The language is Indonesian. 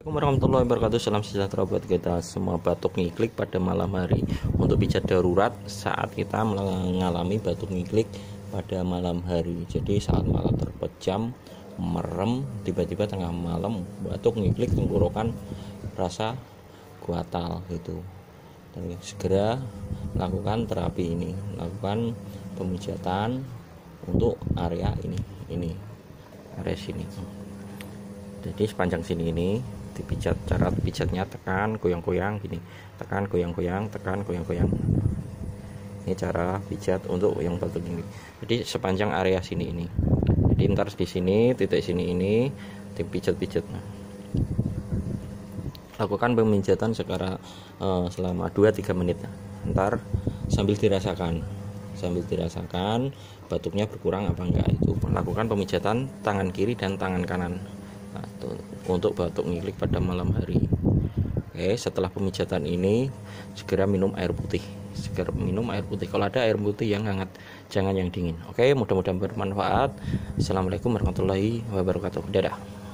Warahmatullahi wabarakatuh. Salam sejahtera buat kita semua. Batuk ngiklik pada malam hari untuk pijat darurat saat kita mengalami batuk ngiklik pada malam hari. Jadi saat mata terpejam, merem, tiba-tiba tengah malam batuk ngiklik, tenggorokan rasa guatal gitu. Dan segera lakukan terapi ini, lakukan pemijatan untuk area ini area sini. Jadi sepanjang sini ini dipijat. Cara pijatnya tekan goyang-goyang gini, tekan goyang-goyang, tekan goyang-goyang. Ini cara pijat untuk yang batuk ini. Jadi sepanjang area sini ini. Jadi ntar di sini, titik sini ini dipijat-pijat. Lakukan pemijatan sekarang selama 2-3 menit. Ntar sambil dirasakan batuknya berkurang apa enggak. Itu lakukan pemijatan tangan kiri dan tangan kanan untuk batuk ngiklik pada malam hari. Oke, setelah pemijatan ini segera minum air putih. Kalau ada air putih yang hangat, jangan yang dingin. Oke, mudah-mudahan bermanfaat. Assalamualaikum warahmatullahi wabarakatuh. Dadah.